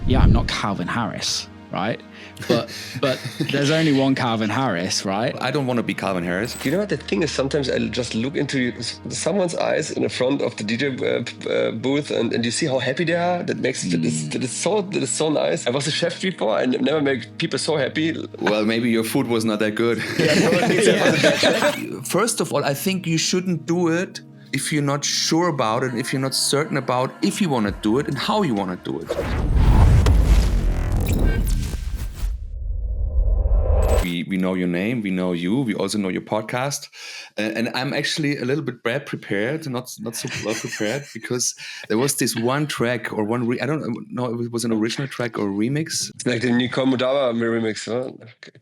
yeah, I'm not Calvin Harris, right? But there's only one Calvin Harris, right? I don't want to be Calvin Harris. You know what the thing is? Sometimes I just look into someone's eyes in the front of the DJ booth, and you see how happy they are. That is so nice. I was a chef before. I never make people so happy. Well, maybe your food was not that good. First of all, I think you shouldn't do it if you're not sure about it, if you're not certain about if you want to do it and how you want to do it. We know your name, we know you, we also know your podcast, and I'm actually a little bit bad prepared, not so well prepared, because there was this one track or I don't know if it was an original track or a remix. It's like the Nicole Mudava remix, huh?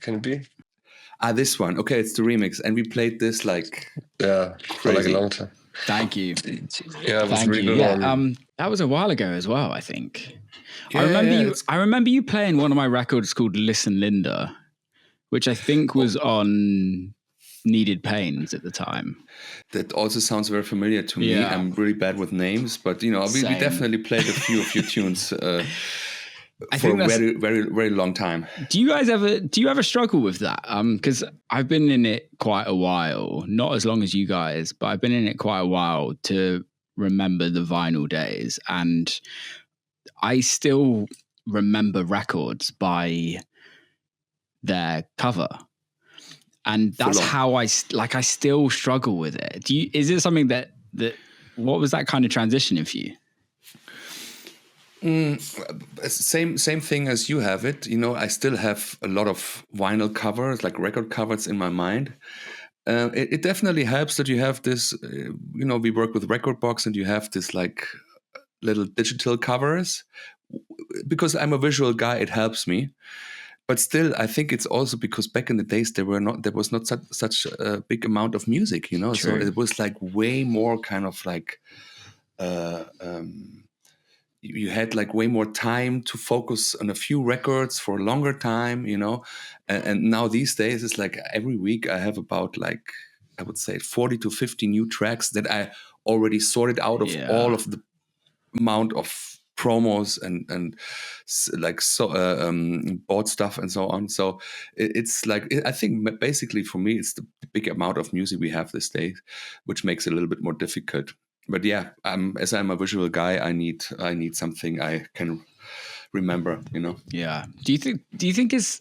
Can it be? This one. Okay, it's the remix, and we played this like for like a long time. Thank you. Yeah, it was Thank really you. good. Yeah, that was a while ago as well, I think. Yeah, I remember you playing one of my records called Listen Linda, which I think was on Needed Pains at the time. That also sounds very familiar to me. Yeah. I'm really bad with names, but we definitely played a few of your tunes for a very, very, very long time. Do you ever struggle with that? Because I've been in it quite a while, not as long as you guys, but I've been in it quite a while to remember the vinyl days, and I still remember records by their cover, and that's how I still struggle with it. Is it something that what was that kind of transition for you? Same thing as you have it. I still have a lot of vinyl covers, like record covers in my mind. It definitely helps that you have this, we work with Rekordbox, and you have this like little digital covers. Because I'm a visual guy, it helps me. But still, I think it's also because back in the days there was not such a big amount of music, True. So it was like way more kind of like you had like way more time to focus on a few records for a longer time, and now these days it's like every week I have about like, I would say 40 to 50 new tracks that I already sorted out of all of the amount of promos and like bought stuff and so on. So it's like, I think basically for me it's the big amount of music we have these days, which makes it a little bit more difficult. But yeah, as I'm a visual guy, I need something I can remember. Yeah. Do you think it's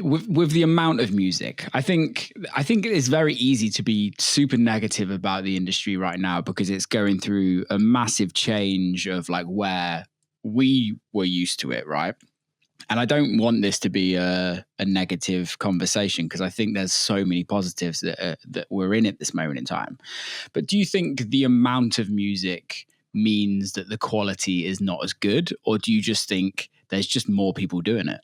with the amount of music? I think it's very easy to be super negative about the industry right now because it's going through a massive change of like where we were used to it, right? And I don't want this to be a negative conversation because I think there's so many positives that we're in at this moment in time. But do you think the amount of music means that the quality is not as good, or do you just think there's just more people doing it?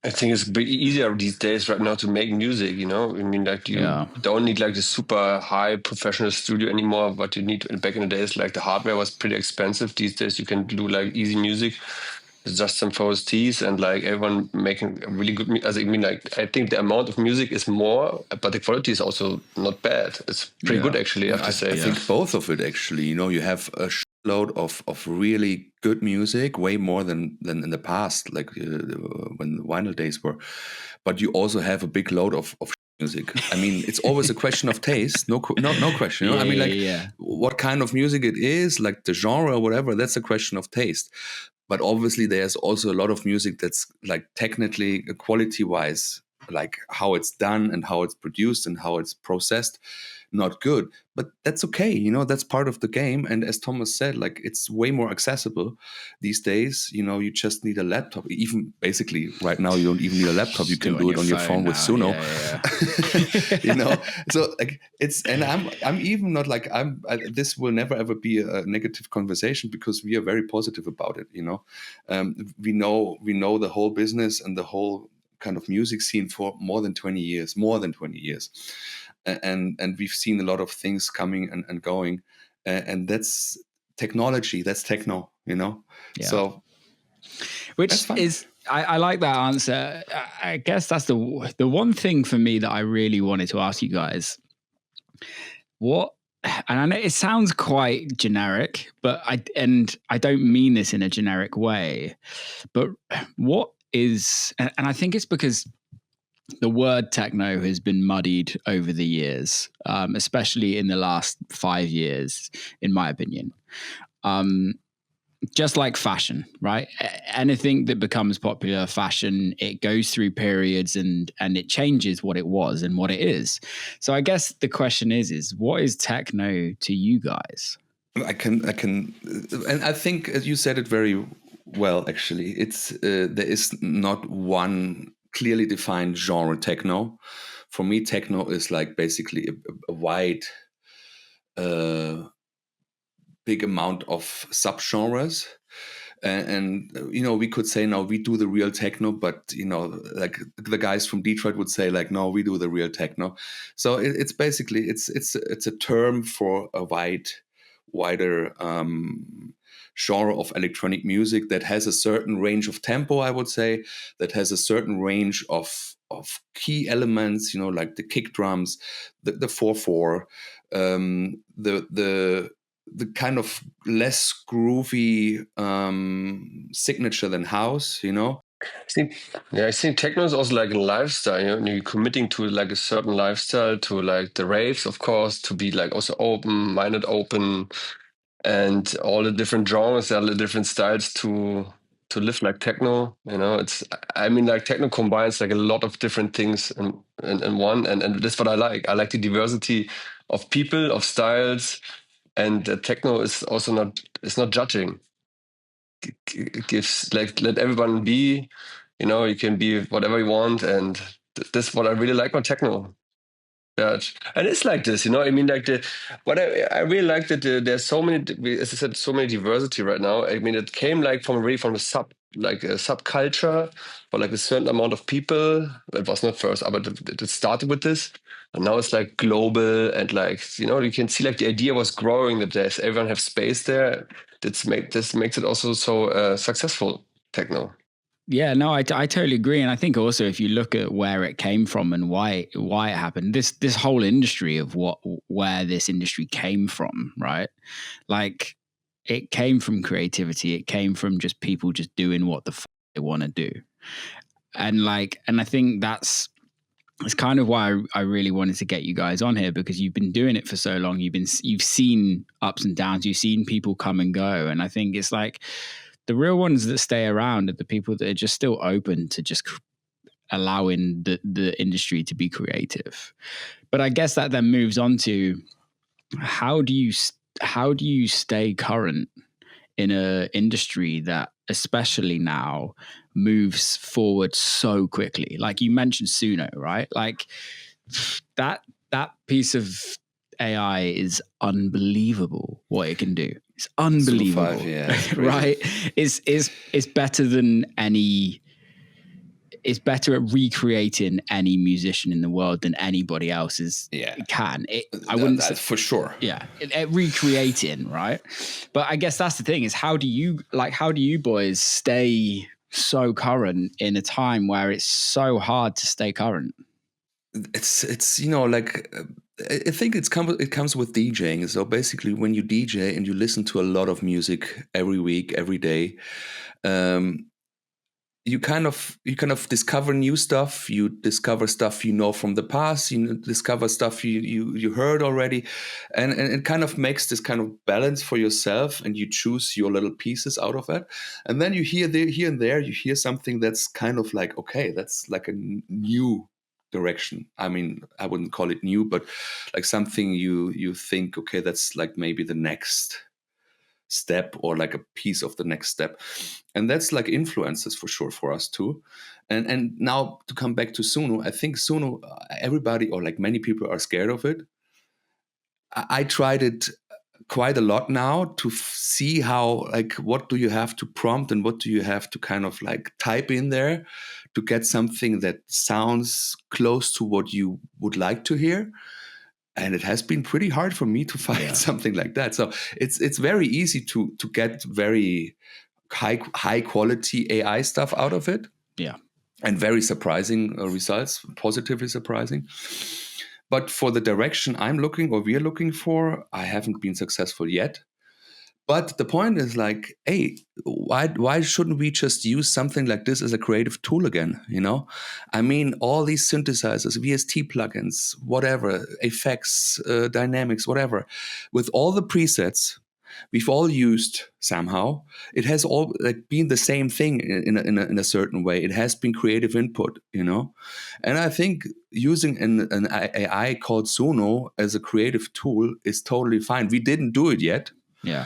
I think it's a bit easier these days right now to make music, I mean, like you don't need like the super high professional studio anymore. What you need back in the days, like the hardware was pretty expensive. These days you can do like easy music. It's just some VSTs and like everyone making really good music. I mean, like I think the amount of music is more, but the quality is also not bad. It's pretty good actually, I have to say. I think both of it actually, you have a load of really good music, way more than in the past, like when the vinyl days were. But you also have a big load of music. I mean, it's always a question of taste. No question. I mean, what kind of music it is, like the genre or whatever, that's a question of taste. But obviously, there's also a lot of music that's like technically, quality-wise, like how it's done and how it's produced and how it's processed, not good. But that's okay, that's part of the game. And as Thomas said, like it's way more accessible these days. You just need a laptop. Even basically right now, you don't even need a laptop. You can do it on your phone with Suno. Yeah. So like and I'm even not like this will never ever be a negative conversation because we are very positive about it. We know the whole business and the whole kind of music scene for more than 20 years. And we've seen a lot of things coming and going, and that's technology, that's techno, So, which is I like that answer. I guess that's the one thing for me that I really wanted to ask you guys. What and I know it sounds quite generic, but I don't mean this in a generic way, but what is, and I think it's because the word techno has been muddied over the years, especially in the last 5 years, in my opinion. Just like fashion, right? Anything that becomes popular fashion, it goes through periods and it changes what it was and what it is. So I guess the question is what is techno to you guys? I can, and I think you said it very well. Actually, it's there is not one clearly defined genre techno. For me, techno is like basically a wide, big amount of subgenres. And we could say, no, we do the real techno, but like the guys from Detroit would say, like, no, we do the real techno. So it's basically it's a term for a wider genre of electronic music that has a certain range of tempo, I would say, that has a certain range of key elements, like the kick drums, the 4/4, the kind of less groovy signature than house, I think techno is also like a lifestyle. You're committing to like a certain lifestyle, to like the raves, of course, to be like also minded open, and all the different genres, all the different styles to live like techno. Like techno combines like a lot of different things in one, and that's what I like. I like the diversity of people, of styles, and techno is also not judging. It gives let everyone be. You can be whatever you want, and this is what I really like about techno. Yeah, and it's like this, like what I really like that there's so many, as I said, so many diversity right now. I mean, it came like from a subculture for like a certain amount of people. It was not first, but it started with this, and now it's like global, and like you can see like the idea was growing, that there's everyone have space there. This makes it also so successful, techno. Yeah, no, I totally agree, and I think also if you look at where it came from and why it happened, this whole industry of where this industry came from, right? Like, it came from creativity. It came from just people just doing what the they want to do, and I think that's kind of why I really wanted to get you guys on here, because you've been doing it for so long. You've seen ups and downs. You've seen people come and go, and I think it's like, the real ones that stay around are the people that are just still open to just allowing the industry to be creative. But I guess that then moves on to how do you stay current in an industry that, especially now, moves forward so quickly? Like you mentioned Suno, right? Like that piece of AI is unbelievable what it can do. It's unbelievable. 5, yeah, right? It's better than any. It's better at recreating any musician in the world than anybody else can. I wouldn't say, for sure. Yeah, at recreating, right? But I guess that's the thing, is how do you boys stay so current in a time where it's so hard to stay current? It's like, I think it comes with DJing. So basically, when you DJ and you listen to a lot of music every week, every day, you kind of discover new stuff. You discover stuff from the past. You discover stuff you heard already, and it kind of makes this kind of balance for yourself, and you choose your little pieces out of it. And then you hear here and there, you hear something that's kind of like, okay, that's like a new direction. I mean, I wouldn't call it new, but like something you think, okay, that's like maybe the next step, or like a piece of the next step. And that's like influences for sure for us too. And now to come back to Suno, I think Suno, everybody, or like many people, are scared of it. I tried it quite a lot now to see how, like, what do you have to prompt and what do you have to kind of like type in there to get something that sounds close to what you would like to hear. And it has been pretty hard for me to find something like that. So it's very easy to get very high quality AI stuff out of it. Yeah. And very surprising results, positively surprising. But for the direction I'm looking or we're looking for, I haven't been successful yet. But the point is like, hey, why shouldn't we just use something like this as a creative tool again? You know, I mean, all these synthesizers, VST plugins, whatever, effects, dynamics, whatever, with all the presets we've all used somehow. It has all like been the same thing in a certain way. It has been creative input, you know, and I think using an AI called Suno as a creative tool is totally fine. We didn't do it yet. Yeah.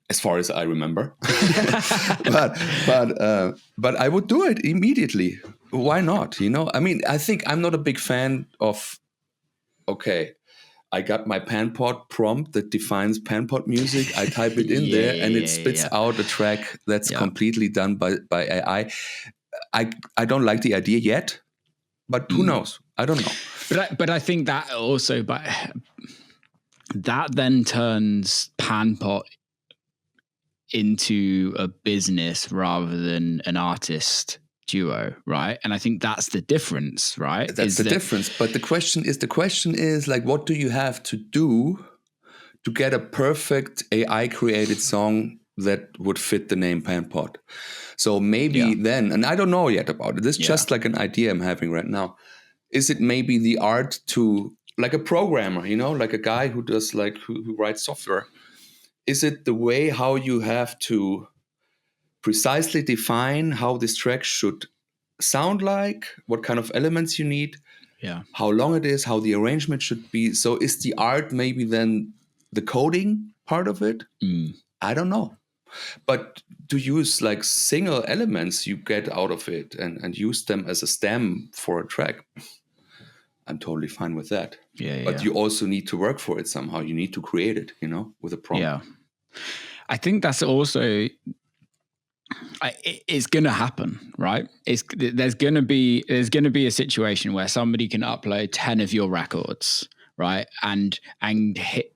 As far as I remember, but I would do it immediately. Why not? You know, I mean, I think I'm not a big fan of. Okay, I got my Panpot prompt that defines Panpot music. I type it in there, and it spits out a track that's completely done by AI. I don't like the idea yet, but who knows? I don't know. But I think that also, that then turns Panpot into a business rather than an artist duo, right? And I think that's the difference, right? That's the difference. But the question is like, what do you have to do to get a perfect AI created song that would fit the name Panpot? So maybe then, and I don't know yet about it. This is just like an idea I'm having right now. Is it maybe the art to, like a programmer, you know, like a guy who does like, who writes software? Is it the way how you have to precisely define how this track should sound like, what kind of elements you need, how long it is, how the arrangement should be? So is the art maybe then the coding part of it? I don't know. But to use like single elements you get out of it and use them as a stem for a track, I'm totally fine with that. But you also need to work for it somehow. You need to create it, you know, with a prompt. Yeah. I think that's also, it's going to happen, right? There's going to be a situation where somebody can upload 10 of your records, right? And hit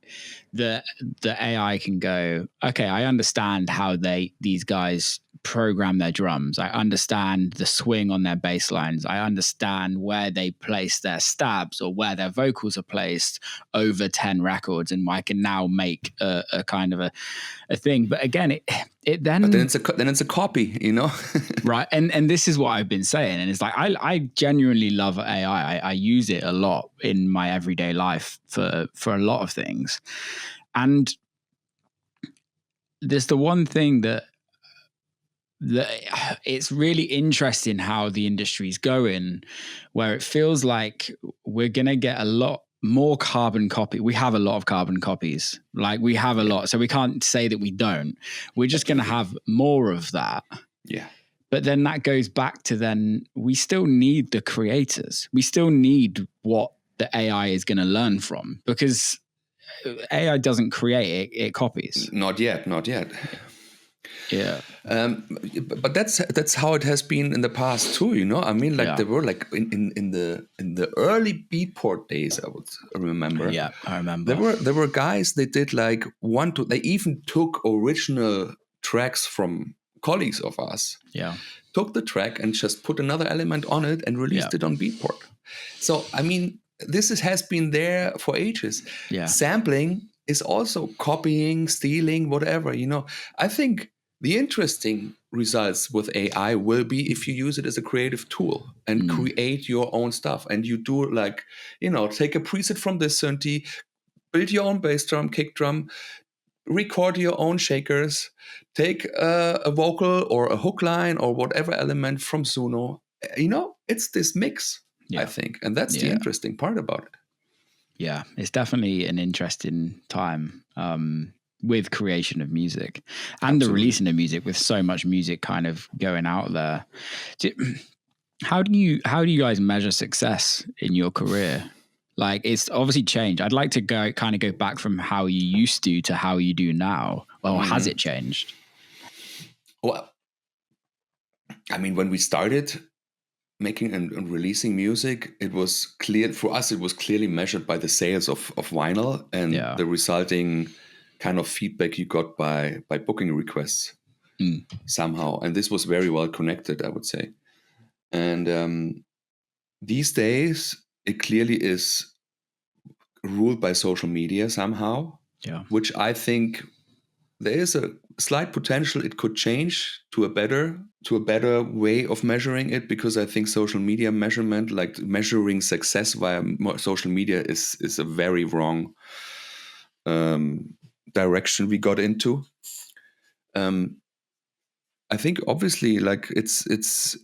the AI can go, okay, I understand how these guys program their drums. I understand the swing on their bass lines. I understand where they place their stabs or where their vocals are placed over 10 records. And I can now make a kind of a thing. But again, it then... But then it's a copy, you know? Right. And this is what I've been saying. And it's like, I genuinely love AI. I use it a lot in my everyday life for a lot of things. And there's the one thing that it's really interesting how the industry's going, where it feels like we're going to get a lot more carbon copy. We have a lot of carbon copies. Like we have a lot. So we can't say that we don't. We're just going to have more of that. Yeah. But then that goes back to then we still need the creators. We still need what the AI is going to learn from, because AI doesn't create, it copies. Not yet. Yeah. But that's how it has been in the past too, you know. I mean, like there were like in the early Beatport days, I would remember. Yeah, I remember. There were guys, they did like they even took original tracks from colleagues of us. Yeah. Took the track and just put another element on it and released it on Beatport. So I mean, this has been there for ages. Yeah. Sampling is also copying, stealing, whatever, you know. I think the interesting results with AI will be if you use it as a creative tool and create your own stuff. And you do like, you know, take a preset from this synth, build your own bass drum, kick drum, record your own shakers, take a vocal or a hook line or whatever element from Suno. You know, it's this mix, I think. And that's the interesting part about it. Yeah, it's definitely an interesting time with creation of music and the releasing of music, with so much music kind of going out there. How do you guys measure success in your career? Like, it's obviously changed. I'd like to go back from how you used to how you do now. Or has it changed? Well, I mean, when we started making and releasing music, it was clear for us. It was clearly measured by the sales of vinyl and the resulting kind of feedback you got by booking requests somehow. And this was very well connected, I would say. And these days, it clearly is ruled by social media somehow. Yeah. Which I think there is a slight potential it could change to a better way of measuring it, because I think social media measurement, like measuring success via social media, is a very wrong direction we got into. I think obviously, like it's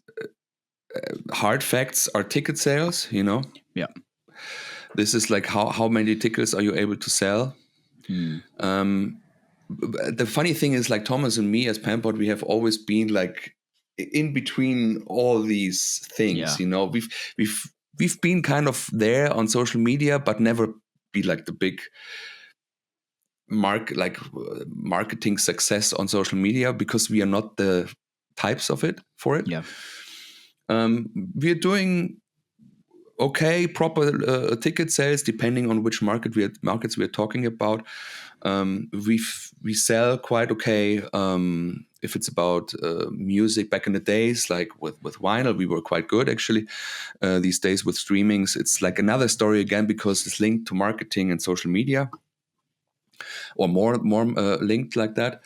hard facts are ticket sales. Yeah. This is like how many tickets are you able to sell? The funny thing is, like Thomas and me as Pampod, we have always been like in between all these things. Yeah. We've been kind of there on social media, but never be like the big marketing success on social media, because we are not the types of it for it. Yeah. We're doing okay, proper ticket sales depending on which markets we're talking about. We sell quite okay. If it's about music, back in the days, like with vinyl, we were quite good actually. These days with streamings, it's like another story again, because it's linked to marketing and social media, or more linked like that.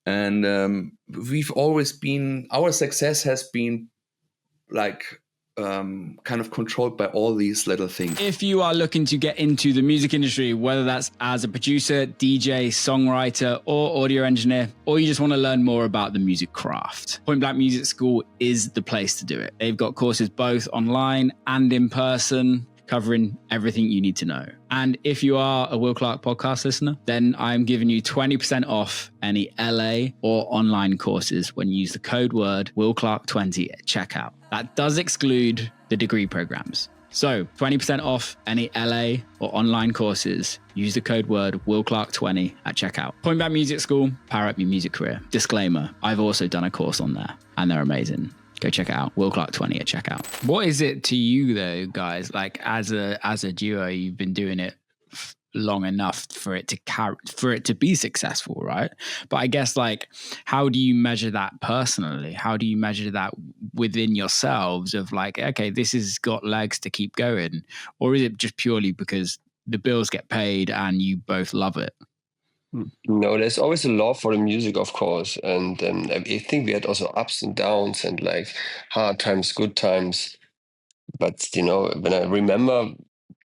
And we've always been, our success has been like kind of controlled by all these little things. If you are looking to get into the music industry, whether that's as a producer, DJ, songwriter, or audio engineer, or you just want to learn more about the music craft, Point Blank Music School is the place to do it. They've got courses both online and in person, covering everything you need to know. And if you are a Will Clarke podcast listener, then I'm giving you 20% off any LA or online courses when you use the code word WillClarke20 at checkout. That does exclude the degree programs. So 20% off any LA or online courses. Use the code word WillClarke20 at checkout. Point Blank Music School, power up your music career. Disclaimer, I've also done a course on there and they're amazing. Go check it out. WillClarke20 at checkout. What is it to you though, guys? Like as a duo, you've been doing it long enough for it to be successful, right? But I guess, like, how do you measure that personally? How do you measure that within yourselves of like, okay, this has got legs to keep going? Or is it just purely because the bills get paid and you both love it? No, there's always a love for the music, of course. And I think we had also ups and downs and like hard times, good times. But, when I remember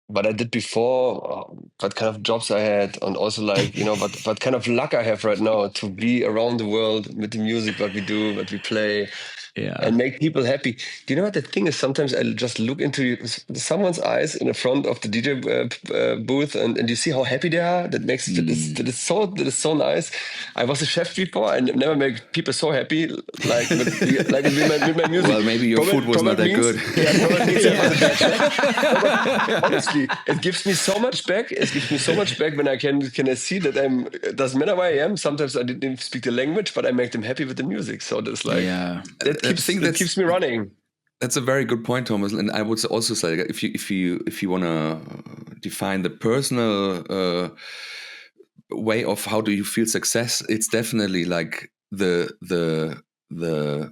what I did before, what kind of jobs I had, and also like, what kind of luck I have right now to be around the world with the music, what we do, what we play. Yeah. And make people happy. Do you know what the thing is? Sometimes I just look into someone's eyes in the front of the DJ booth, and you see how happy they are. That makes that is so nice. I was a chef before. I never make people so happy like with my music. Well, maybe your food was not that good. Yeah, probably means I was a bad chef. But honestly, it gives me so much back. It gives me so much back when I can see that it doesn't matter where I am. Sometimes I didn't even speak the language, but I make them happy with the music. So that's like that keeps me running. That's a very good point, Thomas. And I would also say, if you want to define the personal way of how do you feel success, it's definitely like the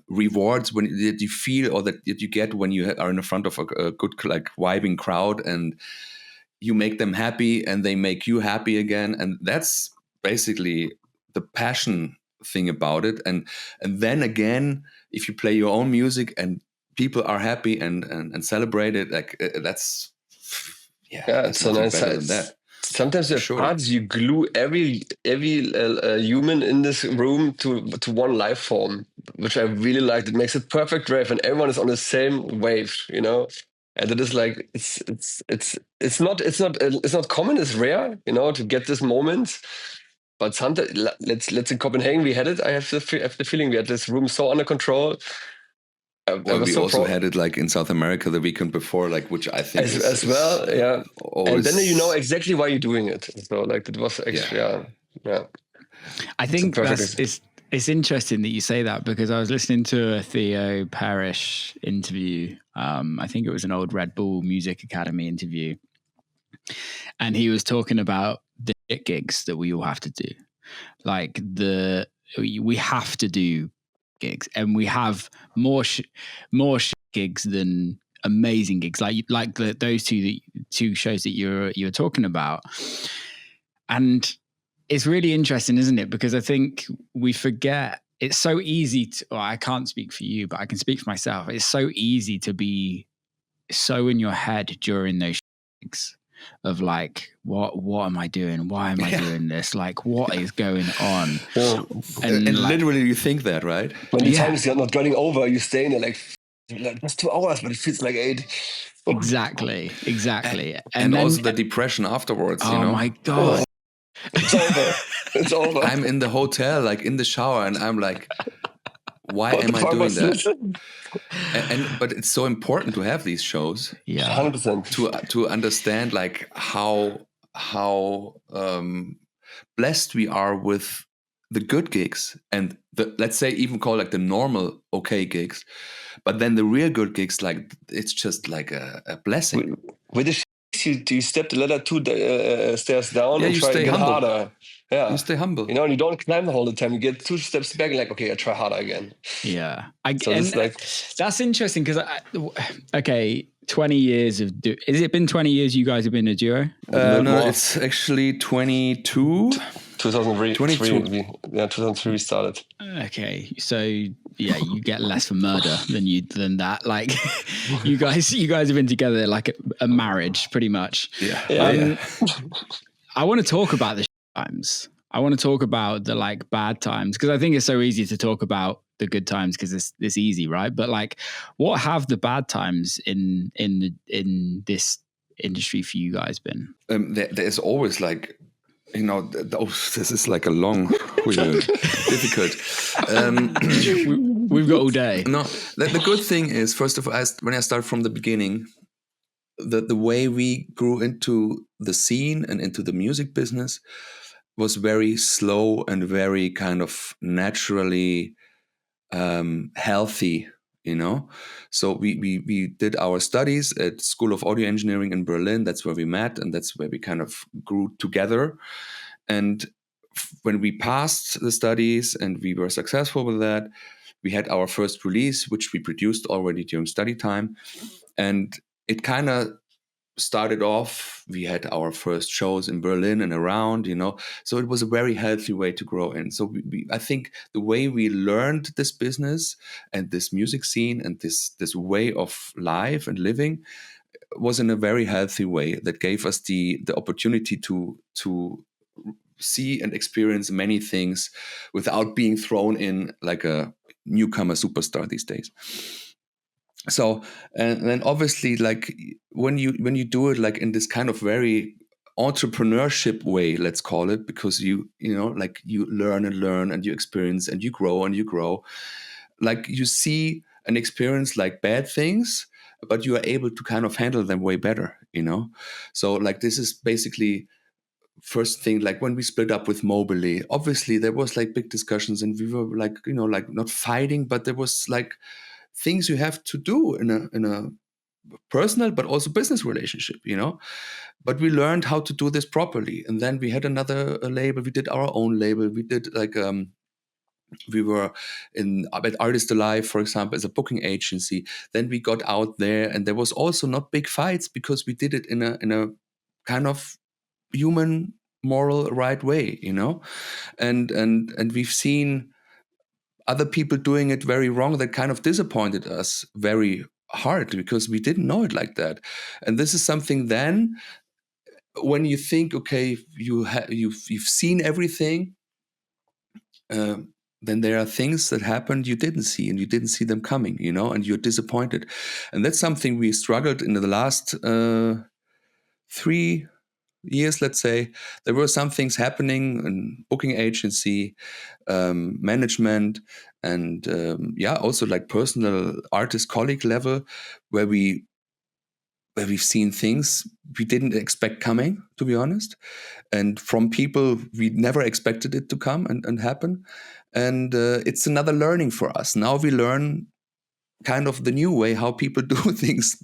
rewards that you feel or that you get when you are in front of a good, like, vibing crowd, and you make them happy and they make you happy again. And that's basically the passion thing about it. And then again, if you play your own music and people are happy and celebrate it, like that's it's so nice. Better than that. Sometimes there are parts you glue every human in this room to one life form, which I really like. It makes it perfect rave, and everyone is on the same wave, And it is like it's not common. It's rare, to get this moment. But sometimes, let's in Copenhagen, we had it. I have the feeling we had this room so under control. Well, we also had it like in South America the weekend before, like, which I think as well, yeah. Always, and then you know exactly why you're doing it. So like it was actually, yeah. I think it's interesting that you say that, because I was listening to a Theo Parrish interview. I think it was an old Red Bull Music Academy interview, and he was talking about the shit gigs that we all have to do. Like we have to do gigs, and we have more gigs than amazing gigs, like those two shows that you're talking about. And it's really interesting, isn't it? Because I think we forget. It's so easy to, well, I can't speak for you, but I can speak for myself. It's so easy to be so in your head during those gigs of like, what am I doing? Why am I doing this? Like, what is going on? And like, literally you think that, right? When the time is not running over, you stay in there like that's 2 hours, but it feels like 8. Exactly. And then, also the depression afterwards, oh my God. It's over. I'm in the hotel, like in the shower, and I'm like, why am I doing that? But it's so important to have these shows. Yeah, 100%. To understand like how blessed we are with the good gigs and the, let's say, even call like the normal okay gigs, but then the real good gigs, like it's just like a blessing. With the you step the ladder 2 stairs down and try again harder. Yeah, you stay humble. You know, and you don't climb the whole time. You get 2 steps back and like, okay, I try harder again. Yeah, so it's like that's interesting because okay, 20 years of has it been 20 years you guys have been a duo? No, it's actually 22. 2003. 2003 we started. Okay, so yeah, you get less for murder than that. Like you guys have been together like a marriage, pretty much. Yeah. I want to talk about the times. I want to talk about the like bad times because I think it's so easy to talk about the good times because it's easy, right? But like, what have the bad times in this industry for you guys been? There's always like, you know, this is like a long, difficult. We've got all day. No, the good thing is, first of all, when I start from the beginning, the way we grew into the scene and into the music business was very slow and very kind of naturally healthy, you know. So we did our studies at School of Audio Engineering in Berlin. That's where we met, and that's where we kind of grew together. And when we passed the studies and we were successful with that, we had our first release, which we produced already during study time. And it kind of started off, we had our first shows in Berlin and around, you know, so it was a very healthy way to grow in. So I think the way we learned this business and this music scene and this way of life and living was in a very healthy way that gave us the opportunity to see and experience many things without being thrown in like a newcomer superstar these days. So, and then obviously, like when you do it like in this kind of very entrepreneurship way, let's call it, because you know, like you learn and you experience and you grow, like you see and experience like bad things, but you are able to kind of handle them way better, you know. So like this is basically first thing, like when we split up with Mobility, obviously there was like big discussions and we were like, you know, like not fighting, but there was like things you have to do in a personal but also business relationship, you know. But we learned how to do this properly, and then we had another label. We did our own label. We did like we were at Artist Alive, for example, as a booking agency. Then we got out there, and there was also not big fights because we did it in a kind of human, moral, right way, you know. And we've seen other people doing it very wrong that kind of disappointed us very hard because we didn't know it like that. And this is something then when you think, okay, you've seen everything, then there are things that happened you didn't see and you didn't see them coming, you know, and you're disappointed. And that's something we struggled in the last 3 years, let's say. There were some things happening in booking agency, management, and also like personal artist colleague level, where we've seen things we didn't expect coming, to be honest, and from people we never expected it to come and happen. And it's another learning for us. Now we learn kind of the new way how people do things,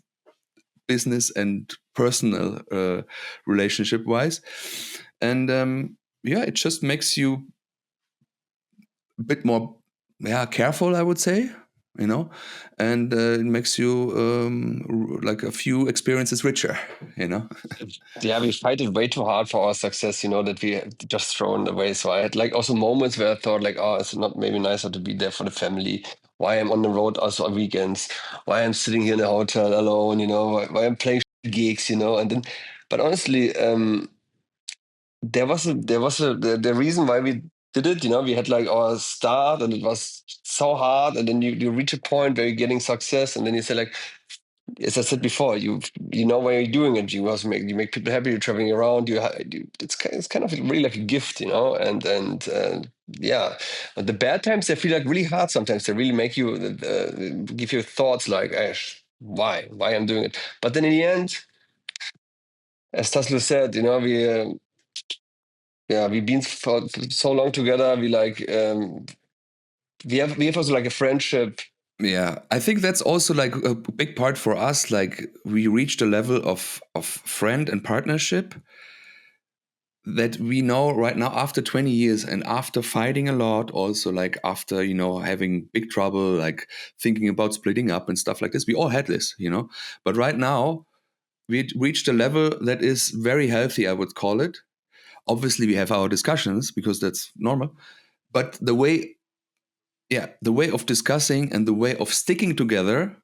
business and personal relationship wise. And it just makes you a bit more careful, I would say, you know, and it makes you like a few experiences richer, you know. Yeah, we fight it way too hard for our success, you know, that we just thrown away. So I had like also moments where I thought like, oh, it's not maybe nicer to be there for the family. Why I'm on the road also on weekends? Why I'm sitting here in a hotel alone? You know, why I'm playing gigs? You know, and then, but honestly, the reason why we did it. You know, we had like our start, and it was so hard, and then you reach a point where you're getting success, and then you say like, as I said before, you know why you're doing it. You also make people happy. You're traveling around. It's kind of really like a gift, you know. And yeah, but the bad times they feel like really hard. Sometimes they really make you give you thoughts like, why I'm doing it. But then in the end, as Tassilo said, you know, we've been for so long together. We like we have also like a friendship. Yeah, I think that's also like a big part for us. Like we reached a level of friend and partnership that we know right now after 20 years and after fighting a lot, also like after, you know, having big trouble, like thinking about splitting up and stuff like this. We all had this, you know, but right now we reached a level that is very healthy, I would call it. Obviously we have our discussions because that's normal, but the way of discussing and the way of sticking together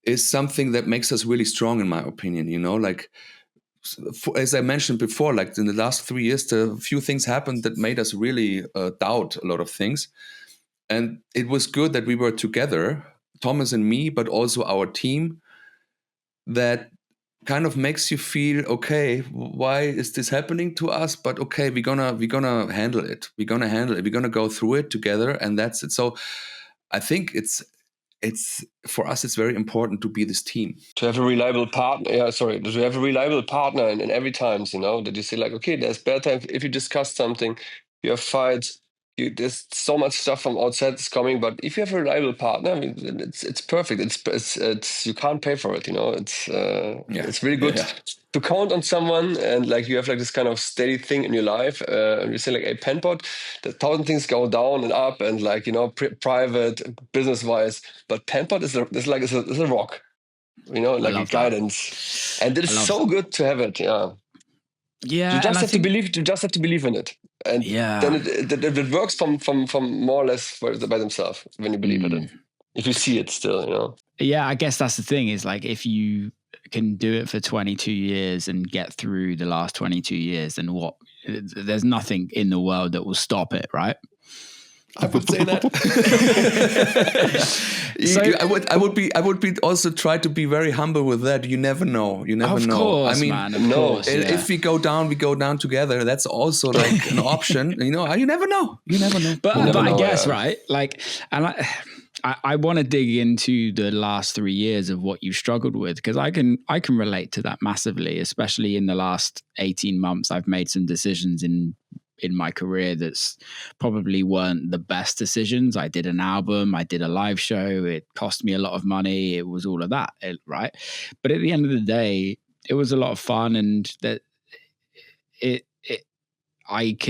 is something that makes us really strong, in my opinion. You know, like as I mentioned before, like in the last 3 years, a few things happened that made us really doubt a lot of things, and it was good that we were together, Thomas and me, but also our team. That kind of makes you feel, okay, why is this happening to us? But okay, we're gonna handle it. We're gonna go through it together, and that's it. So I think it's for us, it's very important to be this team, to have a reliable partner. Yeah, sorry, to have a reliable partner in every times, you know, that you say like, okay, there's bad times. If you discuss something, you have fights. There's so much stuff from outside that's coming, but if you have a reliable partner, I mean, it's perfect. It's you can't pay for it, you know. It's really good to count on someone, and like you have like this kind of steady thing in your life. And you say like, hey, Penpot, the 1,000 things go down and up, and like, you know, private, business wise, but Penpot is a rock. You know, like a guidance, and it is so good to have it. Yeah, yeah. You just have to believe. You just have to believe in it, and then it works from more or less by themselves when you believe in it. If you see it still, you know. Yeah, I guess that's the thing. Is like if you can do it for 22 years and get through the last 22 years, then there's nothing in the world that will stop it, right? I would say that. So, I would be also try to be very humble with that. You never know. Of course, I mean, man, of course. If we go down together. That's also like an option. You know, you never know. But I guess right, like, and I want to dig into the last 3 years of what you struggled with, because I can relate to that massively, especially in the last 18 months. I've made some decisions in my career that's probably weren't the best decisions. I did an album, I did a live show, it cost me a lot of money, it was all of that, right? But at the end of the day, it was a lot of fun, and that I'm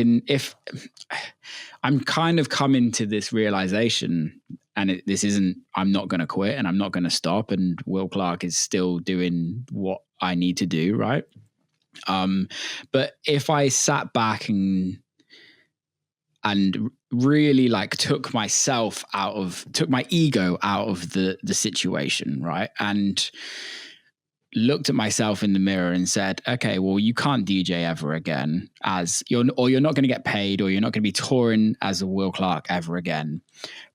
kind of coming to this realization, and this isn't, I'm not going to quit and I'm not going to stop, and Will Clarke is still doing what I need to do, right? But if I sat back and really like took my ego out of the situation, right? And looked at myself in the mirror and said, okay, well, you can't DJ ever again you're not going to get paid, or you're not going to be touring as a Will Clarke ever again.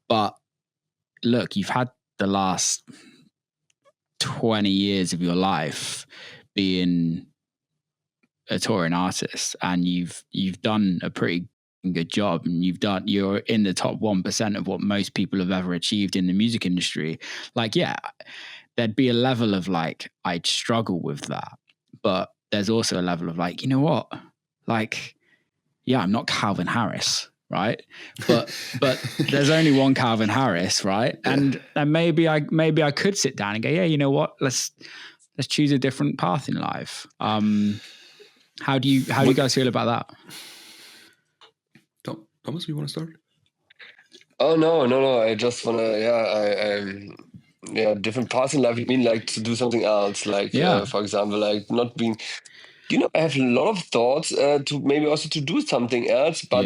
But look, you've had the last 20 years of your life being a touring artist, and you've done a pretty good job, and you're in the top 1% of what most people have ever achieved in the music industry. Like, yeah, there'd be a level of like, I'd struggle with that, but there's also a level of like, you know what, like, yeah, I'm not Calvin Harris, right? But there's only one Calvin Harris, right? And maybe I could sit down and go, yeah, you know what, let's choose a different path in life. How do you guys feel about that? Thomas, you want to start? Oh no! I just wanna, different parts in life. You mean like to do something else, like for example, like not being. I have a lot of thoughts to maybe also to do something else, but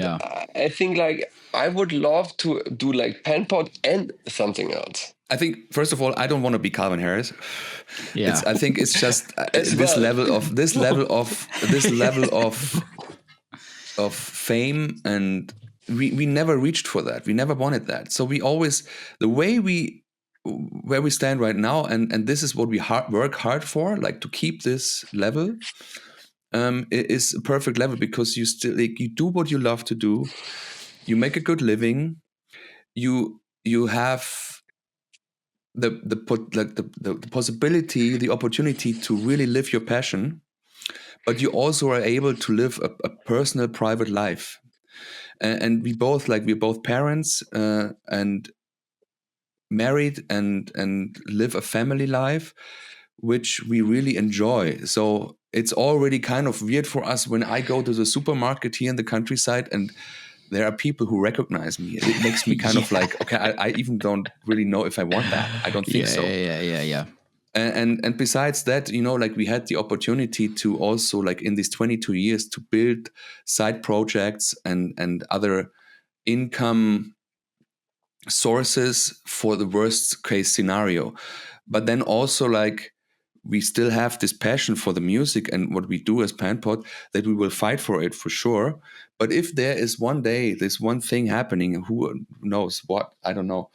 I think like I would love to do like Panpot and something else. I think first of all, I don't want to be Calvin Harris. Yeah, I think it's just As this well. level of fame, and we never reached for that. We never wanted that. So we always, the way where we stand right now, and this is what we work hard for, like to keep this level. It is a perfect level because you still, like, you do what you love to do, you make a good living, you have the possibility, the opportunity to really live your passion, but you also are able to live a personal, private life. And we're both parents and married and live a family life, which we really enjoy. So it's already kind of weird for us when I go to the supermarket here in the countryside and there are people who recognize me. It makes me kind of like, okay, I even don't really know if I want that. I don't think so. Yeah. And besides that, like we had the opportunity to also, like in these 22 years, to build side projects and other income sources for the worst case scenario. But then also, like, we still have this passion for the music and what we do as Panpot, that we will fight for it for sure. But if there is one day this one thing happening, who knows what, I don't know,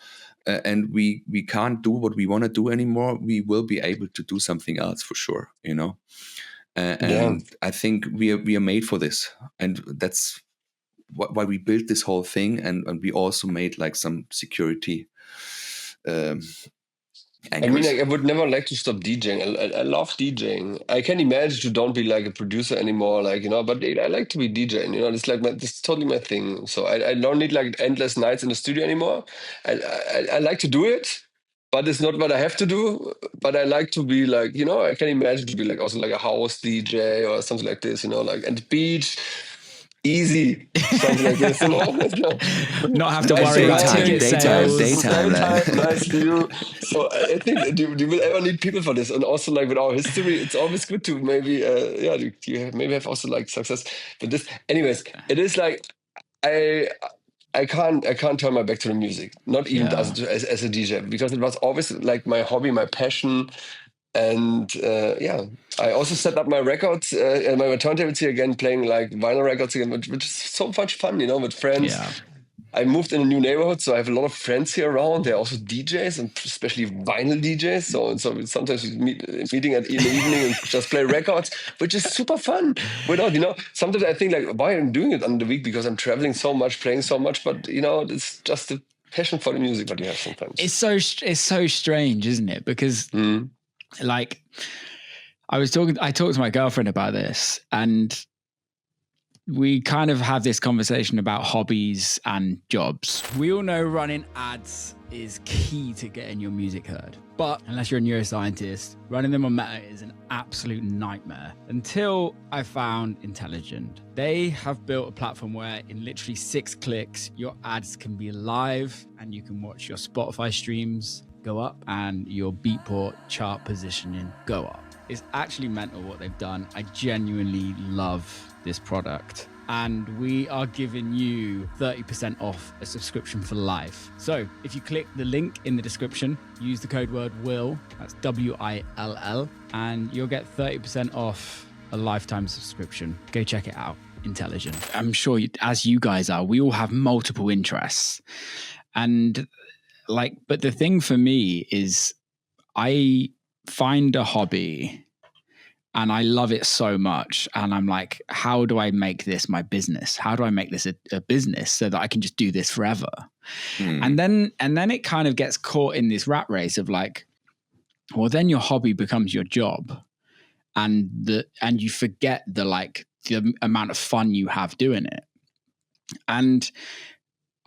and we can't do what we want to do anymore, we will be able to do something else for sure, and I think we are made for this, and that's why we built this whole thing, and we also made like some security I mean, like, I would never like to stop DJing. I love DJing. I can imagine to don't be like a producer anymore, like, but I like to be DJing, it's like this is totally my thing. So I don't need like endless nights in the studio anymore. I like to do it, but it's not what I have to do. But I like to be like, I can imagine to be like also like a house DJ or something like this, like, and the beach. Easy, something like this, Not have to worry about ticket sales. Daytime, nice view. So I think do you will ever need people for this, and also like with our history, it's always good to maybe you maybe have also like success with this. Anyways, it is like I can't turn my back to the music, not even as a DJ, because it was always like my hobby, my passion. And I also set up my records and my turntables here again, playing like vinyl records again, which is so much fun, with friends. Yeah. I moved in a new neighborhood, so I have a lot of friends here around. They're also DJs, and especially vinyl DJs. So sometimes we meeting in the evening and just play records, which is super fun. Without, sometimes I think like, why am I doing it on the week? Because I'm traveling so much, playing so much. But it's just the passion for the music that you have sometimes. It's so strange, isn't it? Because like I talked to my girlfriend about this, and we kind of have this conversation about hobbies and jobs. We all know running ads is key to getting your music heard. But unless you're a neuroscientist, running them on Meta is an absolute nightmare. Until I found Intelligent. They have built a platform where in literally 6 clicks, your ads can be live and you can watch your Spotify streams go up and your Beatport chart positioning go up. It's actually mental what they've done. I genuinely love this product. And we are giving you 30% off a subscription for life. So if you click the link in the description, use the code word WILL, that's WILL, and you'll get 30% off a lifetime subscription. Go check it out. Intelligent. I'm sure as you guys are, we all have multiple interests. And but the thing for me is I find a hobby and I love it so much. And I'm like, how do I make this my business? How do I make this a business so that I can just do this forever? And then it kind of gets caught in this rat race of like, well, then your hobby becomes your job. And you forget the amount of fun you have doing it. And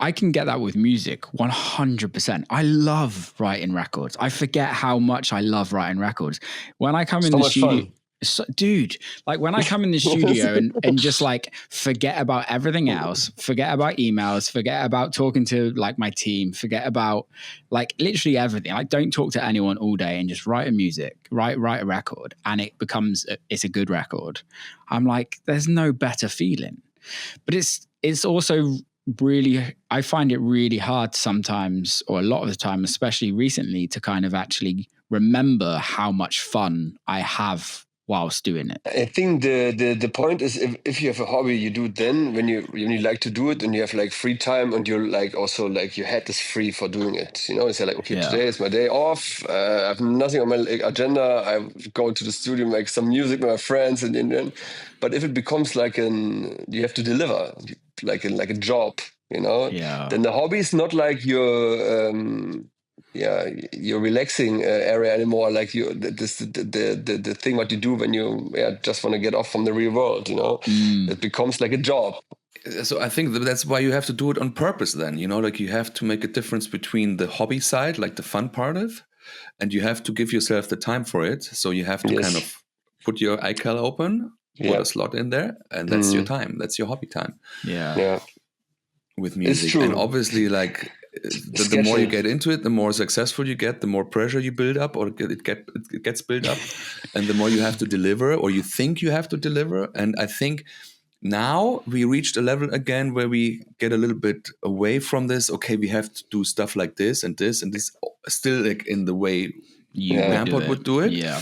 I can get that with music 100%. I love writing records. I forget how much I love writing records. When I come in the studio, So, dude, like when I come in the studio and just like forget about everything else, forget about emails, forget about talking to like my team, forget about like literally everything. Like don't talk to anyone all day and just write a record, and it's a good record. I'm like, there's no better feeling. But it's also really, I find it really hard sometimes, or a lot of the time, especially recently, to kind of actually remember how much fun I have whilst doing it. I think the point is if you have a hobby, you do it then when you like to do it and you have like free time and you're like also like your head is free for doing it. You know, it's like, okay, today is my day off. I have nothing on my agenda. I go to the studio, make some music with my friends, and then. But if it becomes like you have to deliver like a job, you know, then the hobby is not like your relaxing area anymore, like the thing what you do when you just want to get off from the real world, you know. It becomes like a job. So I think that's why you have to do it on purpose then, you know, like you have to make a difference between the hobby side, like the fun part of, and you have to give yourself the time for it. So you have to kind of put your iCal open, put a slot in there, and that's your time. That's your hobby time. Yeah. With music. And obviously like the more you get into it, the more successful you get, the more pressure you build up, or it gets built up, and the more you have to deliver, or you think you have to deliver. And I think now we reached a level again where we get a little bit away from this. Okay, we have to do stuff like this and this and this, still like in the way Rampart would do it. Yeah.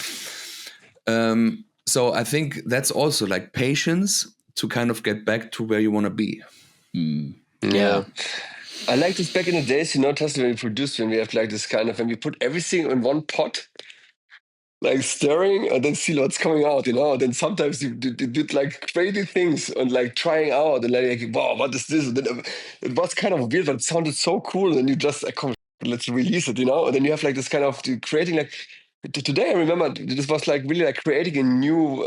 So I think that's also like patience to kind of get back to where you want to be. Yeah. I like this back in the days, you know, Tassilo, when we produced, when we have like this kind of, when we put everything in one pot, like stirring, and then see what's coming out, you know. And then sometimes you did like crazy things and like trying out and like, wow, what is this? And then it was kind of weird, but it sounded so cool. And then you just like, come, let's release it, you know. And then you have like this kind of creating like. Today I remember this was like really like creating a new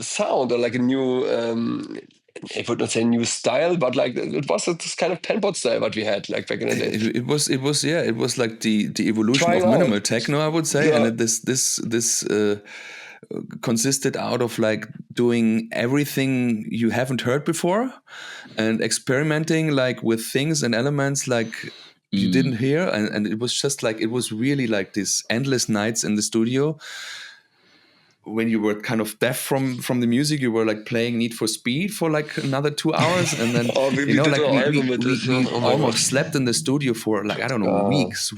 sound, or like a new I would not say new style, but like it was this kind of penpot style what we had like back in the day. It was like the evolution of minimal techno, I would say, and this consisted out of like doing everything you haven't heard before and experimenting like with things and elements like you didn't hear, and it was just like, it was really like these endless nights in the studio when you were kind of deaf from the music. You were like playing Need for Speed for like another 2 hours, and then we almost slept in the studio for like, I don't know, weeks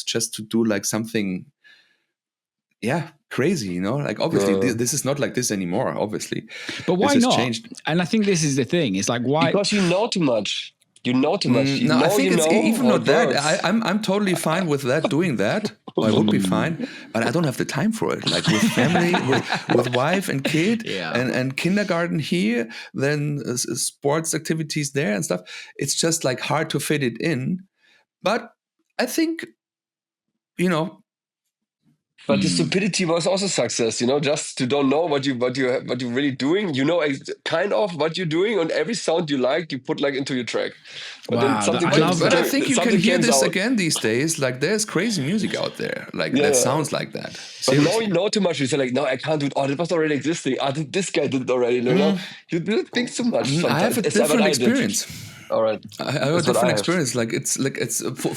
just to do like something crazy, you know. Like obviously this is not like this anymore, obviously, but why not? Changed. And I think this is the thing, it's like, why? Because you know too much. You know too much. No, I think it's even not that. I'm totally fine with that, doing that. I would be fine, but I don't have the time for it. Like with family, with wife and kid, and kindergarten here, then sports activities there and stuff. It's just like hard to fit it in. But I think, you know. But the stupidity was also success, you know. Just to don't know what you're really doing. You know, kind of what you're doing, and every sound you like, you put like into your track. But then something. But I think you can hear this again these days. Like there's crazy music out there, like that sounds like that. Seriously. But now you know too much. You say like, no, I can't do it. Oh, that was already existing. This guy did it already. You know, you think too much. Sometimes. I have a different experience. All right, I have a different experience. Like it's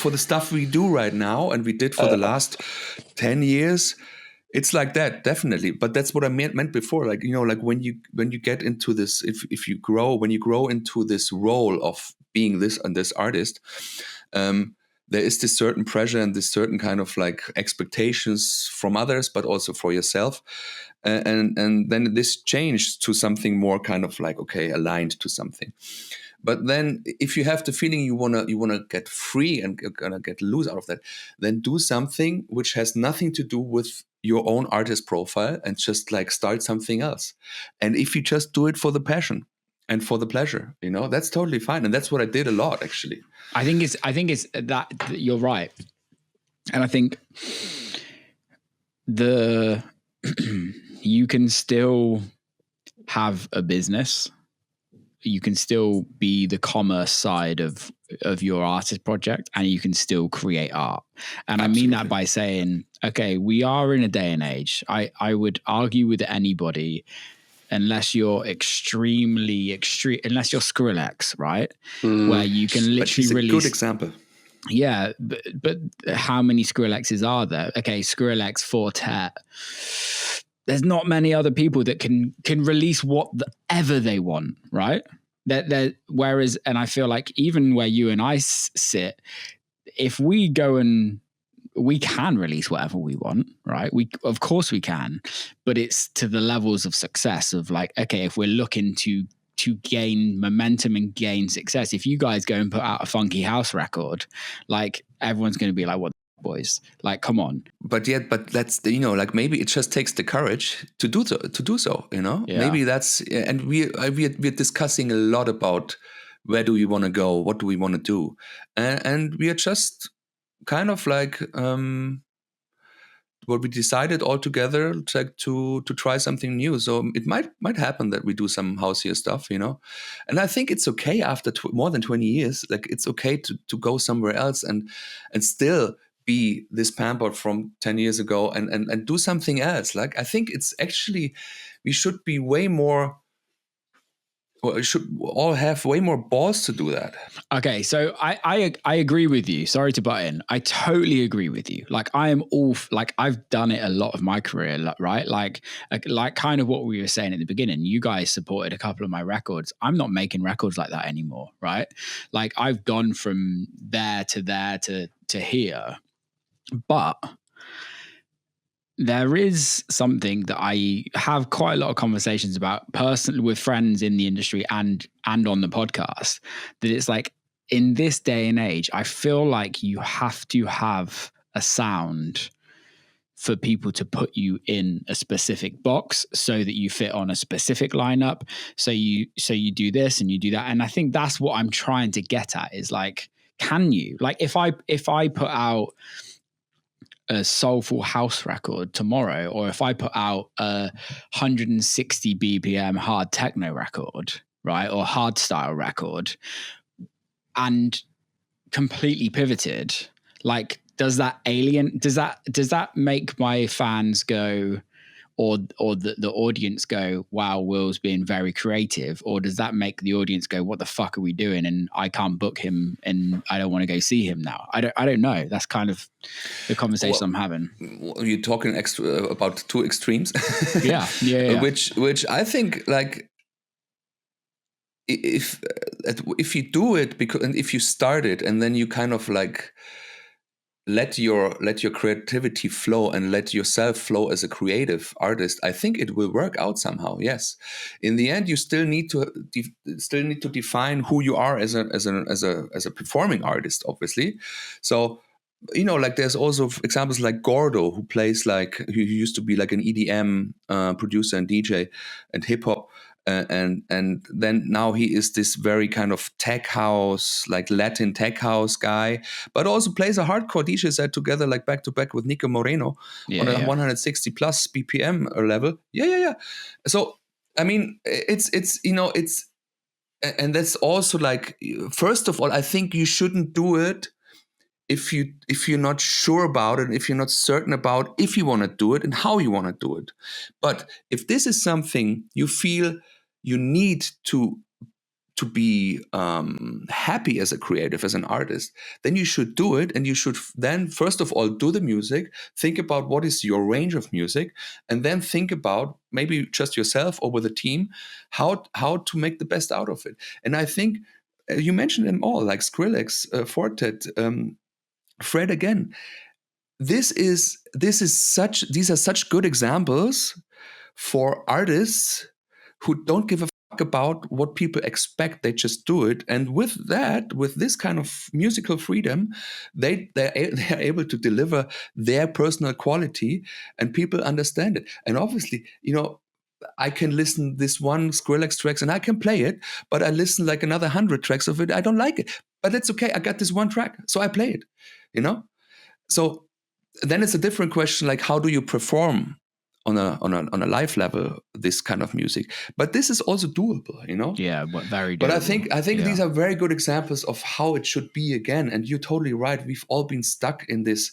for the stuff we do right now, and we did for the last 10 years. It's like that, definitely. But that's what I meant before. Like, you know, like when you get into this, if you grow into this role of being this and this artist, there is this certain pressure and this certain kind of like expectations from others, but also for yourself. And then this changed to something more kind of like, okay, aligned to something. But then if you have the feeling you wanna get free and gonna get loose out of that, then do something which has nothing to do with your own artist profile and just like start something else. And if you just do it for the passion and for the pleasure, you know, that's totally fine. And that's what I did a lot, actually. I think it's that you're right. And I think you can still have a business. be the commerce side of your artist project, and you can still create art. And Absolutely. I mean that by saying, okay, we are in a day and age. I would argue with anybody, unless you're extremely extreme, unless you're Skrillex, right? Where you can literally release. Good example. Yeah, but how many Skrillexes are there? Okay, Skrillex, Fortet. There's not many other people that can release whatever they want, right? Whereas, and I feel like even where you and I sit, if we go and we can release whatever we want, right? Of course we can, but it's to the levels of success of like, okay, if we're looking to gain momentum and gain success, if you guys go and put out a funky house record, like everyone's going to be like, what the boys, like, come on. But that's, like maybe it just takes the courage to do so, Yeah. Maybe that's, and we're discussing a lot about where do we want to go? What do we want to do? And we are just kind of like, what we decided all together to try something new. So it might happen that we do some houseier stuff, And I think it's okay after more than 20 years. Like it's okay to go somewhere else and still be this Pampered from 10 years ago and do something else. Like I think it's actually, we should be way more. Well, it should all have way more balls to do that. Okay, so I agree with you. Sorry to butt in. I totally agree with you. Like I am I've done it a lot of my career, right? Like kind of what we were saying at the beginning. You guys supported a couple of my records. I'm not making records like that anymore, right? Like I've gone from there to here, but there is something that I have quite a lot of conversations about personally with friends in the industry and on the podcast, that it's like in this day and age, I feel like you have to have a sound for people to put you in a specific box so that you fit on a specific lineup. So you do this and you do that. And I think that's what I'm trying to get at is like, can you, like if I put out a soulful house record tomorrow, or if I put out a 160 BPM hard techno record, right, or hard style record, and completely pivoted, like does that make my fans go, or the audience go, wow, Will's being very creative? Or does that make the audience go, what the fuck are we doing? And I can't book him and I don't want to go see him now. I don't know. That's kind of the conversation I'm having. You're talking about two extremes. Yeah. Which I think like, if you do it and if you start it and then you kind of like let your creativity flow and let yourself flow as a creative artist, I think it will work out somehow. Yes, in the end, you still need to define who you are as a performing artist, obviously. So, like there's also examples like Gordo, who plays like, who used to be like an EDM producer and DJ and hip hop. And then now he is this very kind of tech house, like Latin tech house guy, but also plays a hardcore DJ set together, like back to back with Nico Moreno on a 160 plus BPM level. Yeah. So, I mean, it's and that's also like, first of all, I think you shouldn't do it if you're not sure about it, if you're not certain about if you want to do it and how you want to do it. But if this is something you feel you need to be happy as a creative, as an artist, then you should do it. And you should then, first of all, do the music, think about what is your range of music, and then think about, maybe just yourself or with a team, how to make the best out of it. And I think you mentioned them all, like Skrillex, Fortet, Fred again. These are such good examples for artists who don't give a fuck about what people expect. They just do it. And with this kind of musical freedom, they're able to deliver their personal quality and people understand it. And obviously, I can listen this one Skrillex tracks and I can play it, but I listen like another 100 tracks of it. I don't like it, but that's okay. I got this one track, so I play it, So then it's a different question, like how do you perform on a live level this kind of music. But this is also doable, you know. Yeah, very doable. But I think these are very good examples of how it should be again. And you're totally right. We've all been stuck in this.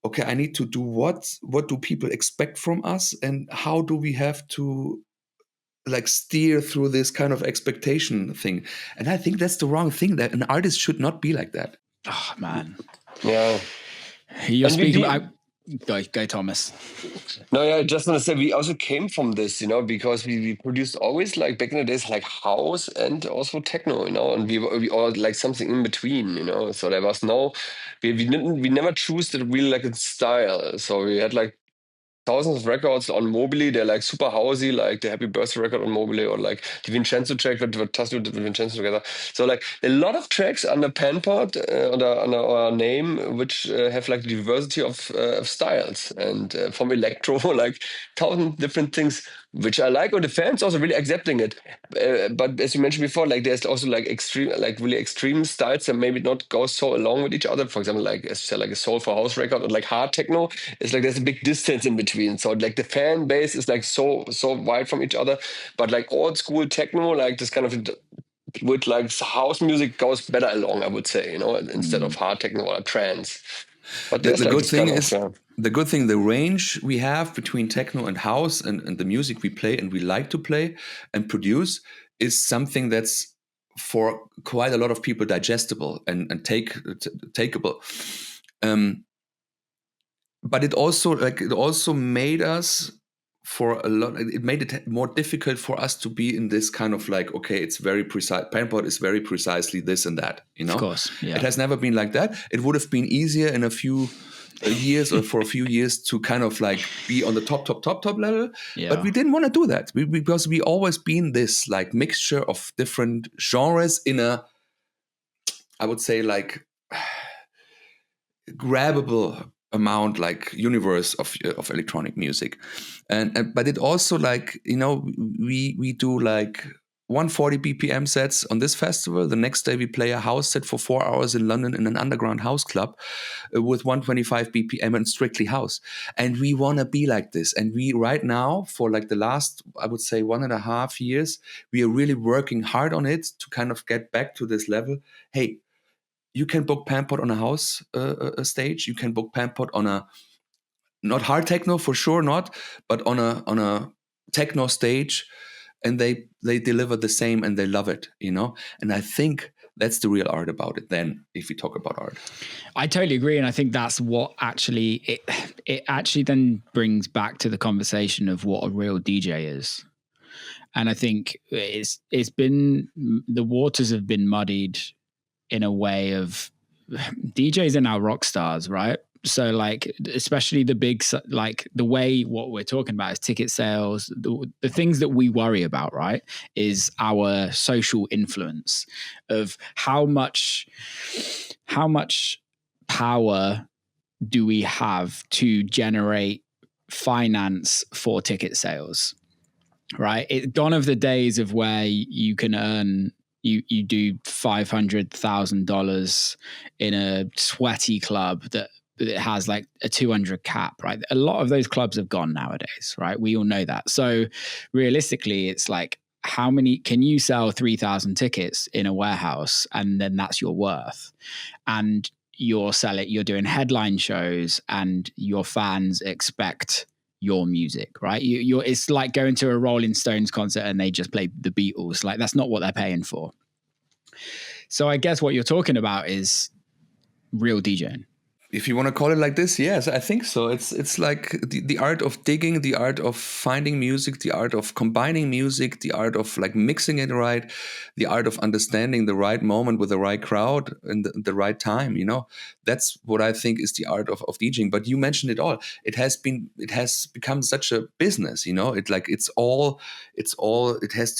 Okay, I need to do what? What do people expect from us, and how do we have to like steer through this kind of expectation thing? And I think that's the wrong thing. That an artist should not be like that. Oh man, yeah. You're speaking about. Go, Thomas. No, yeah, I just want to say we also came from this, you know, because we produced always like back in the days like house and also techno, you know, and we all like something in between, you know. So there was no, we never choose that really like a style. So we had like thousands of records on Mobile. They're like super housey, like the Happy Birthday record on Mobile, or like the Vincenzo track with Tassilo did with Vincenzo together. So like a lot of tracks under Panpod under our name, which have like diversity of styles, and from electro, like 1,000 different things, which I like. Or the fans also really accepting it. But as you mentioned before, like there's also like extreme, like really extreme styles that maybe not go so along with each other. For example, like as you said, like a soul for house record or like hard techno. It's like there's a big distance in between. So like the fan base is like so wide from each other, but like old school techno, like this kind of with like house music goes better along, I would say, you know, instead of hard techno or trance. But the good thing is the range we have between techno and house and the music we play and we like to play and produce is something that's for quite a lot of people digestible and takeable. But it also made us it made it more difficult for us to be in this kind of like, okay, it's very precise. Panpod is very precisely this and that, you know? Of course, yeah. It has never been like that. It would have been easier in a few years or for a few years to kind of like be on the top level. Yeah. But we didn't want to do that because we always been this like mixture of different genres in a, I would say like grabbable amount, like universe of electronic music, and but it also like, you know, we do like 140 BPM sets on this festival. The next day we play a house set for 4 hours in London in an underground house club with 125 BPM and strictly house. And we want to be like this. And we right now for like the last, I would say 1.5 years, we are really working hard on it to kind of get back to this level. Hey, you can book Panpod on a house stage. You can book Panpod on a, not hard techno for sure, not, but on a techno stage, and they deliver the same and they love it, you know. And I think that's the real art about it. Then, if we talk about art, I totally agree, and I think that's what actually it actually then brings back to the conversation of what a real DJ is. And I think it's been, the waters have been muddied in a way of DJs are now rock stars, right? So like, especially the big, like the way what we're talking about is ticket sales, the things that we worry about, right, is our social influence of how much power do we have to generate finance for ticket sales, right? It's gone of the days of where you can earn, you do $500,000 in a sweaty club that it has like a 200 cap, right? A lot of those clubs have gone nowadays, right? We all know that. So realistically, it's like, how many can you sell 3,000 tickets in a warehouse, and then that's your worth? And you're doing headline shows, and your fans expect your music, right? It's like going to a Rolling Stones concert and they just play the Beatles. Like, that's not what they're paying for. So I guess what you're talking about is real DJing. If you want to call it like this, yes, I think so. It's like the art of digging, the art of finding music, the art of combining music, the art of like mixing it right, the art of understanding the right moment with the right crowd and the right time. You know, that's what I think is the art of DJing. But you mentioned it all. It has become such a business. You know, it has to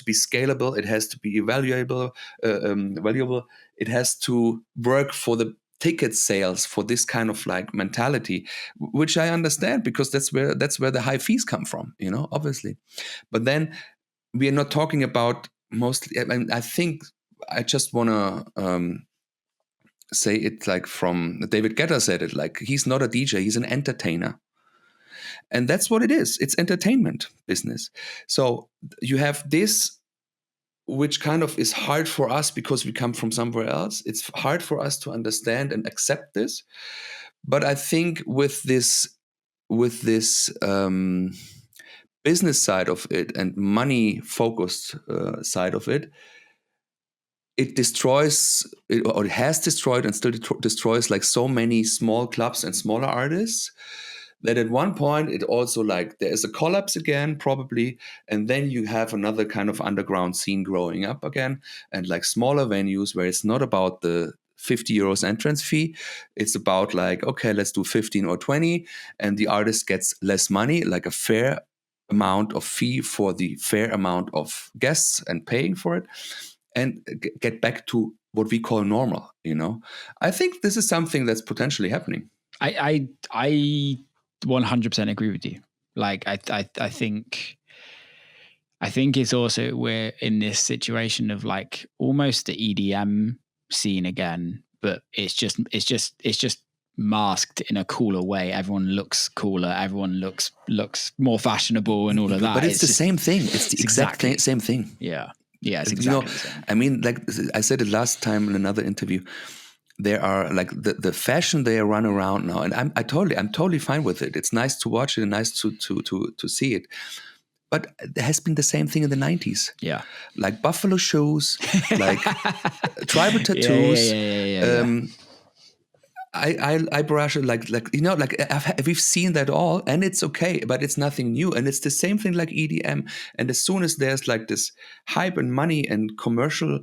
be scalable. It has to be valuable. It has to work for the ticket sales, for this kind of like mentality, which I understand, because that's where the high fees come from, you know, obviously. But then we are not talking about mostly, I think I just want to say it like from David Guetta said it, like, he's not a DJ, he's an entertainer. And that's what it is. It's entertainment business. So you have this, which kind of is hard for us because we come from somewhere else. It's hard for us to understand and accept this. But I think with this business side of it and money focused side of it, it destroys, or it has destroyed and still destroys like so many small clubs and smaller artists, that at one point it also like there is a collapse again probably, and then you have another kind of underground scene growing up again, and like smaller venues where it's not about the 50 euros entrance fee, it's about like, okay, let's do 15 or 20, and the artist gets less money, like a fair amount of fee for the fair amount of guests and paying for it, and get back to what we call normal. I think this is something that's potentially happening. I 100% agree with you. Like I think it's also, we're in this situation of like almost the EDM scene again, but it's just masked in a cooler way. Everyone looks cooler. Everyone looks more fashionable and all of that. But it's the same thing. It's the exact same thing. Yeah. Yeah, it's exactly the same. I mean, like I said it last time in another interview, there are like the fashion they run around now, and I'm totally fine with it. It's nice to watch it and nice to see it. But there has been the same thing in the 90s. Yeah. Like buffalo shoes, like tribal tattoos. I brush it like we've seen that all, and it's okay, but it's nothing new. And it's the same thing like EDM. And as soon as there's like this hype and money and commercial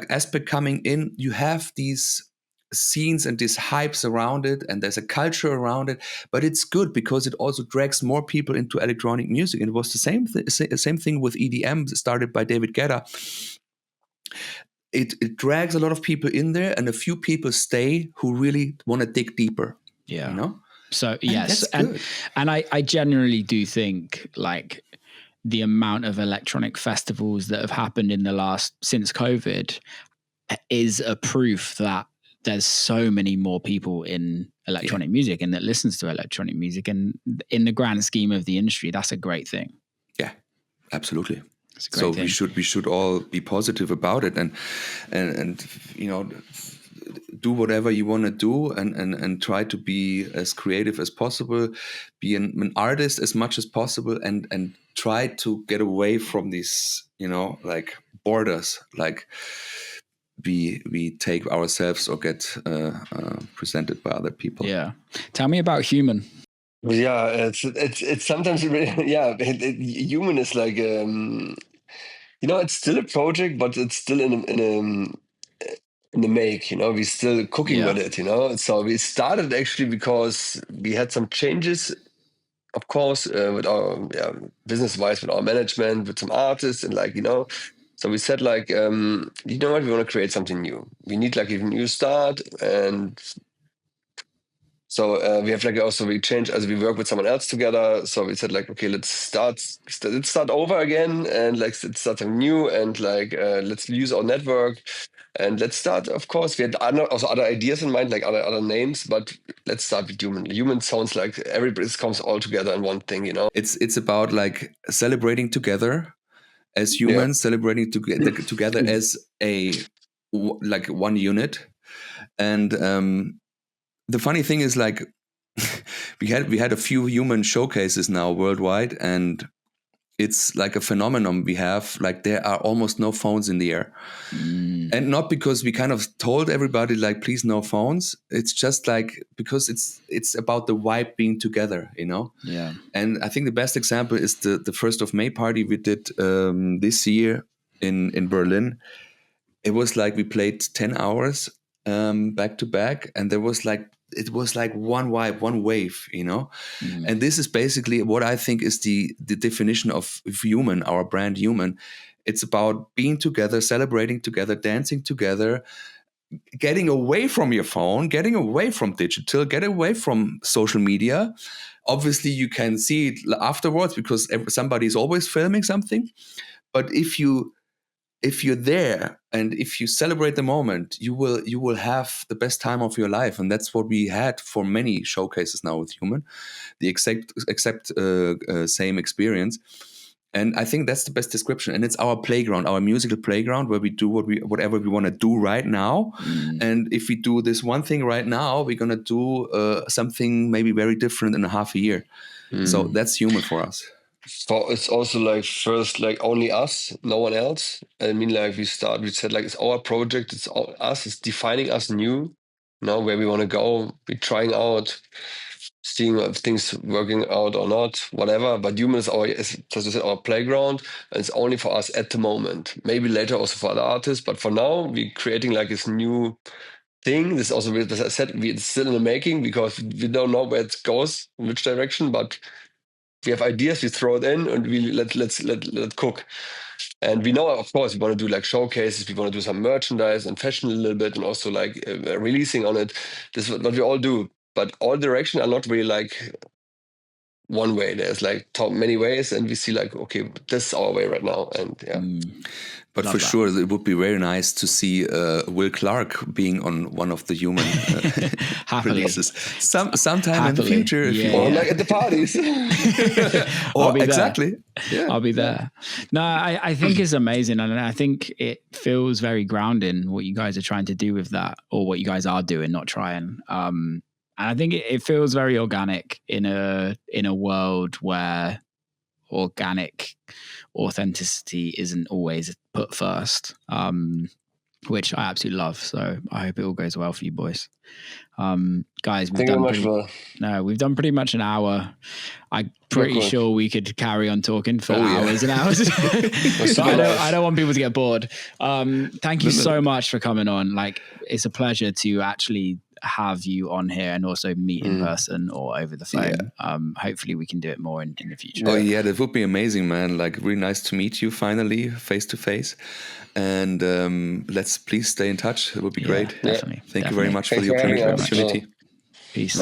aspect coming in, you have these scenes and these hypes around it, and there's a culture around it. But it's good because it also drags more people into electronic music. And it was the same thing with EDM, started by David Guetta. It drags a lot of people in there, and a few people stay who really want to dig deeper. Yeah. So yes, and I generally do think like the amount of electronic festivals that have happened since COVID is a proof that there's so many more people in electronic music and that listens to electronic music, and in the grand scheme of the industry, that's a great thing. Yeah, absolutely. So we should all be positive about it, and do whatever you want to do, and try to be as creative as possible, be an artist as much as possible, and try to get away from these like borders, like we take ourselves or get presented by other people. Yeah. Tell me about Human. Yeah, it's sometimes Human is like it's still a project, but it's still in the make. We're still cooking with it. So we started actually because we had some changes, of course, with our business wise, with our management, with some artists, and So we said like, you know what, we want to create something new. We need like a new start, and. So we have like also we changed as we work with someone else together. So we said like, okay, let's start over again, and like let's start something new, and like let's use our network, and let's start. Of course, we had also other ideas in mind, like other names, but let's start with Human. Human sounds like everybody comes all together in one thing. It's about like celebrating together as humans, celebrating together as like one unit, and. The funny thing is, like, we had a few Human showcases now worldwide, and it's like a phenomenon we have. Like, there are almost no phones in the air, and not because we kind of told everybody like, please, no phones. It's just like because it's about the vibe being together, Yeah. And I think the best example is the 1st of May party we did this year in Berlin. It was like we played 10 hours back to back, and it was like one vibe, one wave, And this is basically what I think is the definition of Human, our brand Human. It's about being together, celebrating together, dancing together, getting away from your phone, getting away from digital, get away from social media. Obviously, you can see it afterwards because somebody is always filming something. But if you if you're there and if you celebrate the moment, you will have the best time of your life. And that's what we had for many showcases now with Human, the exact same experience. And I think that's the best description. And it's our playground, our musical playground, where we do whatever we want to do right now. And if we do this one thing right now, we're going to do something maybe very different in a half a year. So that's Human for us. So it's also like first, like only us, no one else. I mean, like we said, like it's our project, it's all us, it's defining us new, where we want to go. We're trying out, seeing if things working out or not, whatever. But Human is as I said, our playground, and it's only for us at the moment. Maybe later also for other artists, but for now we're creating like this new thing. This also, as I said, it's still in the making because we don't know where it goes, in which direction, but we have ideas, we throw it in, and we let's cook. And we know, of course, we want to do like showcases, we want to do some merchandise and fashion a little bit, and also like releasing on it. This is what we all do. But all directions are not really like one way. There's like many ways, and we see like, okay, this is our way right now. And But for sure, it would be very nice to see Will Clarke being on one of the Human releases sometime in the future. Or like at the parties. Or exactly. Yeah. I'll be there. No, I think it's amazing. And I think it feels very grounding what you guys are trying to do with that, or what you guys are doing, not trying. And I think it feels very organic in a world where organic authenticity isn't always put first, which I absolutely love. So I hope it all goes well for you boys. Guys, we've done pretty much an hour. I'm pretty sure we could carry on talking for hours and hours. I don't want people to get bored. Thank you so much for coming on. Like, it's a pleasure to actually have you on here and also meet in person or over the phone. Hopefully we can do it more in the future. Oh yeah, that would be amazing, man. Like, really nice to meet you finally face to face. And let's please stay in touch. It would be great. Definitely. Thank you very much for the opportunity. Peace.